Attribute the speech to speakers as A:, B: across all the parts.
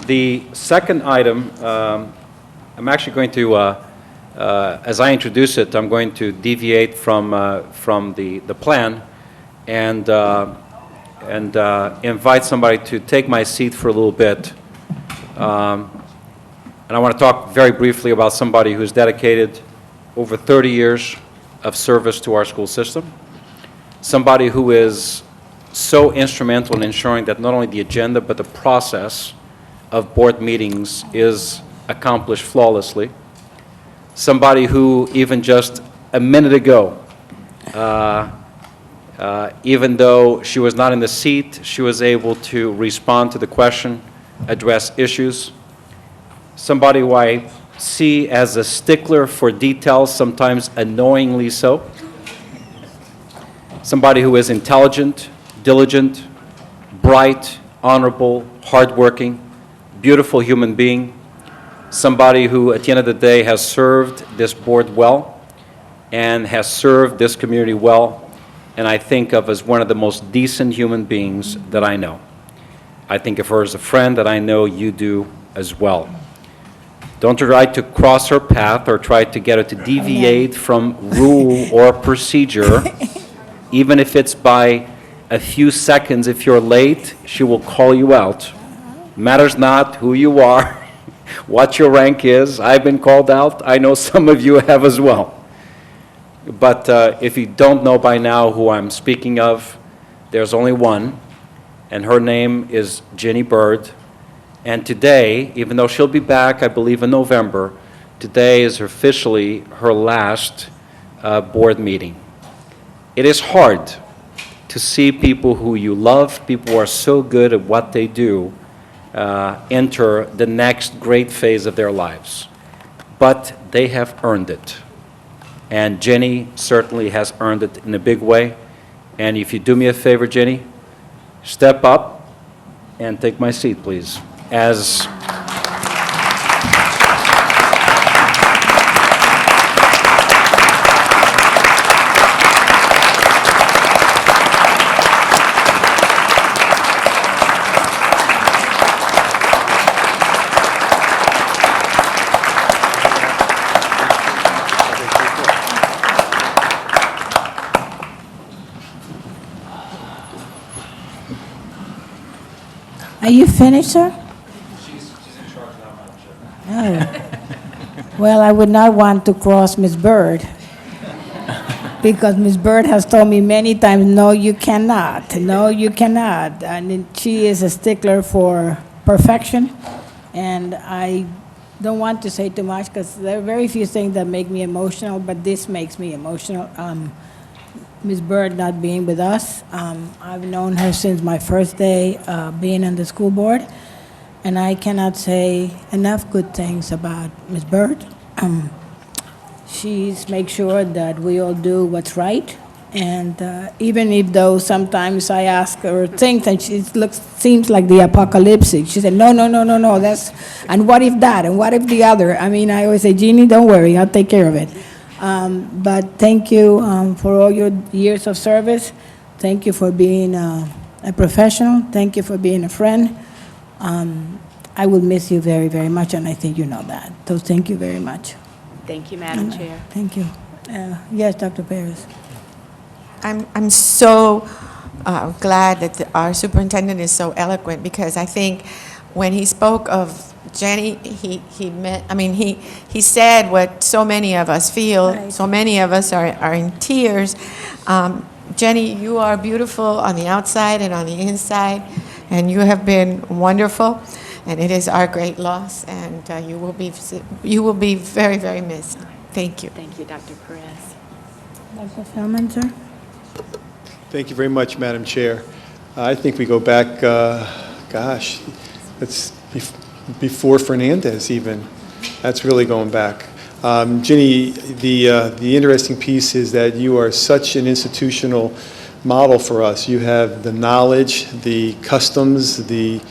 A: The second item, I'm actually going to, as I introduce it, I'm going to deviate from the plan and invite somebody to take my seat for a little bit. And I want to talk very briefly about somebody who's dedicated over 30 years of service to our school system. Somebody who is so instrumental in ensuring that not only the agenda but the process of board meetings is accomplished flawlessly. Somebody who even just a minute ago, even though she was not in the seat, she was able to respond to the question, address issues. Somebody who I see as a stickler for details, sometimes annoyingly so. Somebody who is intelligent, diligent, bright, honorable, hardworking, beautiful human being. Somebody who, at the end of the day, has served this board well and has served this community well, and I think of as one of the most decent human beings that I know. I think of her as a friend that I know you do as well. Don't try to cross her path or try to get her to deviate from rule or procedure. Even if it's by a few seconds, if you're late, she will call you out. Matters not who you are, what your rank is. I've been called out. I know some of you have as well. But if you don't know by now who I'm speaking of, there's only one, and her name is Ginny Byrd. And today, even though she'll be back, I believe, in November, today is officially her last board meeting. It is hard to see people who you love, people who are so good at what they do, enter the next great phase of their lives. But they have earned it. And Ginny certainly has earned it in a big way. And if you do me a favor, Ginny, step up and take my seat, please. As
B: Are you finished, sir? Oh. Well, I would not want to cross Ms. Byrd, because Ms. Byrd has told me many times, no, you cannot. No, you cannot. And she is a stickler for perfection, and I don't want to say too much, because there are very few things that make me emotional, but this makes me emotional. Ms. Byrd not being with us. I've known her since my first day being on the school board, and I cannot say enough good things about Ms. Byrd. She's make sure that we all do what's right, and even if though sometimes I ask her things and she seems like the apocalypse, she said, no, that's, and what if that, and what if the other? I mean, I always say, Jeannie, don't worry, I'll take care of it. But thank you for all your years of service. Thank you for being a professional. Thank you for being a friend. I will miss you very, very much, and I think you know that. So thank you very much.
C: Thank you, Madam Chair.
B: Thank you. Yes, Dr. Perez.
D: I'm so glad that our superintendent is so eloquent, because I think when he spoke of Jenny, he said what so many of us feel. Right. So many of us are in tears. Jenny, you are beautiful on the outside and on the inside, and you have been wonderful, and it is our great loss, and you will be very, very missed. Thank you.
C: Thank you, Dr. Perez.
B: Dr. Feldman, sir.
E: Thank you very much, Madam Chair. I think we go back, that's before Fernandez even. That's really going back. Ginny, the interesting piece is that you are such an institutional model for us. You have the knowledge, the customs, the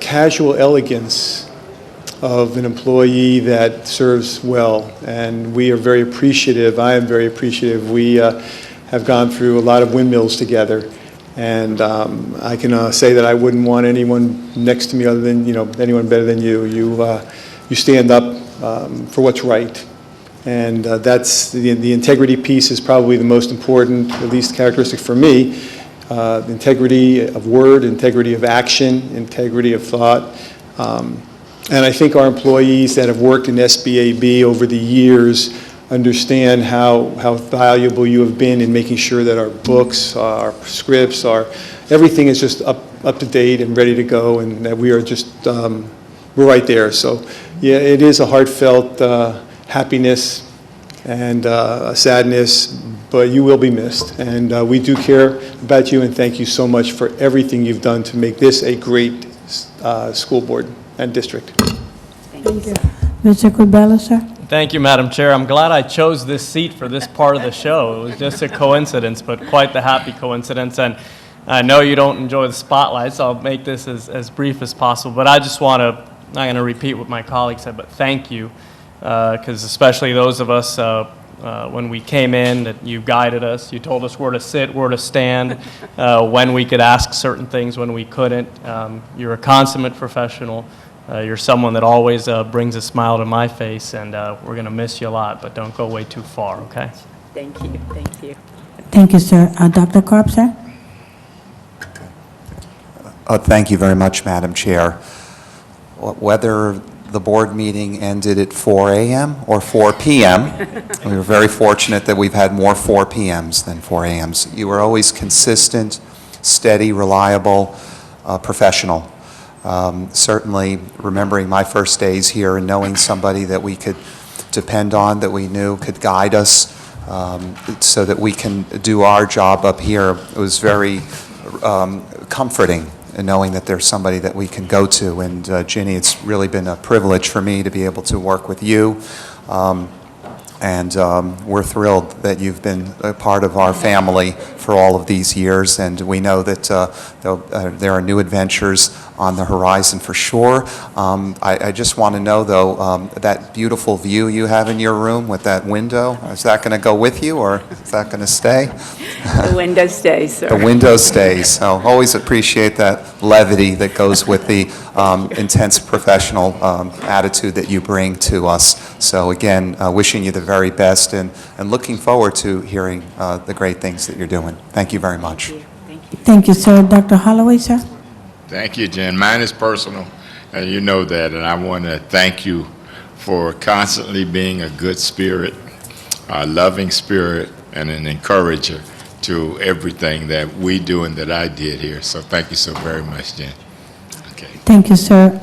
E: casual elegance of an employee that serves well, and we are very appreciative. I am very appreciative. We have gone through a lot of windmills together, And I can say that I wouldn't want anyone next to me other than, anyone better than you. You stand up for what's right. And that's the integrity piece is probably the most important, at least characteristic for me. Integrity of word, integrity of action, integrity of thought. And I think our employees that have worked in SBAB over the years understand how valuable you have been in making sure that our books, our scripts, everything is just up to date and ready to go, and that we are just, we're right there. So, yeah, it is a heartfelt happiness and a sadness, but you will be missed. And we do care about you, and thank you so much for everything you've done to make this a great school board and district.
B: Thank you. Mr. Carvalho, sir?
F: Thank you, Madam Chair. I'm glad I chose this seat for this part of the show. It was just a coincidence, but quite the happy coincidence. And I know you don't enjoy the spotlight, so I'll make this as brief as possible. But I just want to, I'm not going to repeat what my colleague said, but thank you, because especially those of us, when we came in, that you guided us. You told us where to sit, where to stand, when we could ask certain things, when we couldn't. You're a consummate professional. You're someone that always brings a smile to my face, and we're going to miss you a lot, but don't go way too far, okay?
C: Thank you, thank you.
B: Thank you, sir. Dr. Karp, sir?
G: Thank you very much, Madam Chair. Whether the board meeting ended at 4 a.m. or 4 p.m., we were very fortunate that we've had more 4 p.m.s than 4 a.m.s. You were always consistent, steady, reliable, professional. Certainly remembering my first days here and knowing somebody that we could depend on, that we knew could guide us so that we can do our job up here, it was very comforting, and knowing that there's somebody that we can go to. And Ginny, it's really been a privilege for me to be able to work with you. And we're thrilled that you've been a part of our family for all of these years, and we know that there are new adventures on the horizon for sure. I just want to know, though, that beautiful view you have in your room with that window, is that going to go with you, or is that going to stay?
C: The window stays, sir.
G: The window stays. So always appreciate that levity that goes with the intense professional attitude that you bring to us. So again, wishing you the very best, and looking forward to hearing the great things that you're doing. Thank you very much.
C: Thank you, thank you.
B: Thank you, sir. Dr. Holloway, sir?
H: Thank you, Jen. Mine is personal, and you know that, and I want to thank you for constantly being a good spirit, a loving spirit, and an encourager to everything that we do and that I did here. So thank you so very much, Jen. Okay.
B: Thank you, sir.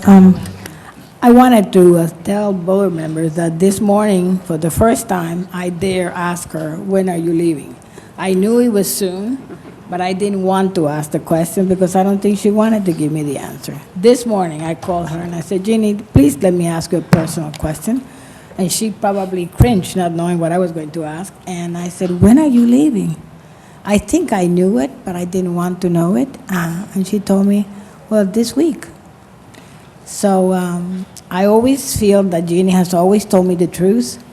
B: I wanted to tell board members that this morning, for the first time, I dare ask her, when are you leaving? I knew it was soon, but I didn't want to ask the question because I don't think she wanted to give me the answer. This morning, I called her and I said, Ginny, please let me ask you a personal question. And she probably cringed, not knowing what I was going to ask. And I said, when are you leaving? I think I knew it, but I didn't want to know it. And she told me, well, this week. So I always feel that Ginny has always told me the truth.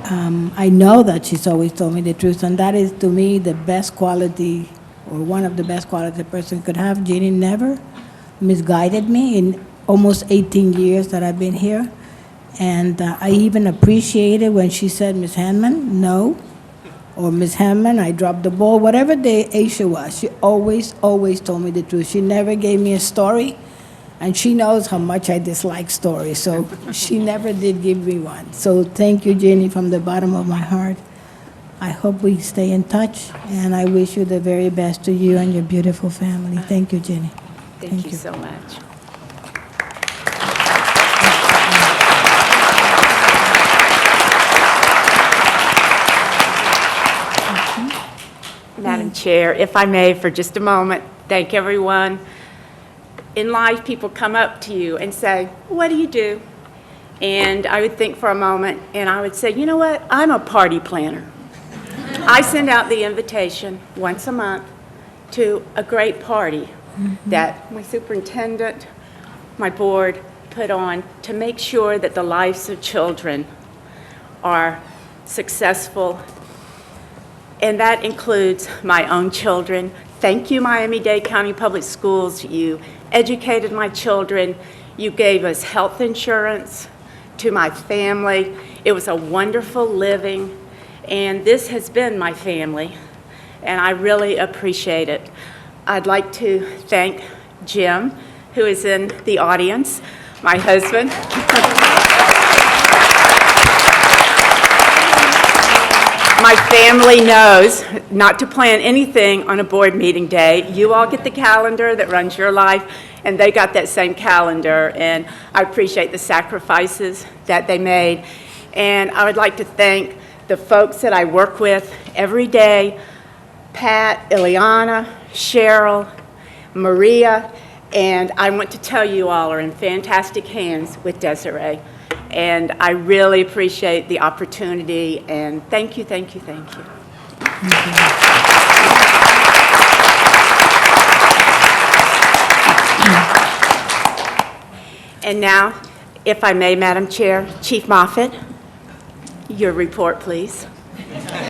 B: I know that she's always told me the truth, and that is, to me, the best quality, or one of the best qualities a person could have. Ginny never misguided me in almost 18 years that I've been here. And I even appreciated when she said, Ms. Hanman, no, or Ms. Hanman, I dropped the ball, whatever the issue was. She always, always told me the truth. She never gave me a story. And she knows how much I dislike stories, so she never did give me one. So thank you, Ginny, from the bottom of my heart. I hope we stay in touch, and I wish you the very best to you and your beautiful family. Thank you, Ginny.
C: Thank you so much. Madam Chair, if I may, for just a moment, thank everyone. In life, people come up to you and say, what do you do? And I would think for a moment, and I would say, you know what? I'm a party planner. I send out the invitation once a month to a great party that my superintendent, my board put on to make sure that the lives of children are successful. And that includes my own children. Thank you, Miami-Dade County Public Schools. You educated my children. You gave us health insurance to my family. It was a wonderful living, and this has been my family, and I really appreciate it. I'd like to thank Jim, who is in the audience, my husband. My family knows not to plan anything on a board meeting day. You all get the calendar that runs your life, and they got that same calendar, and I appreciate the sacrifices that they made. And I would like to thank the folks that I work with every day, Pat, Ileana, Cheryl, Maria, and I want to tell you all are in fantastic hands with Desiree. And I really appreciate the opportunity, and thank you, thank you, thank you. And now, if I may, Madam Chair, Chief Moffitt, your report, please.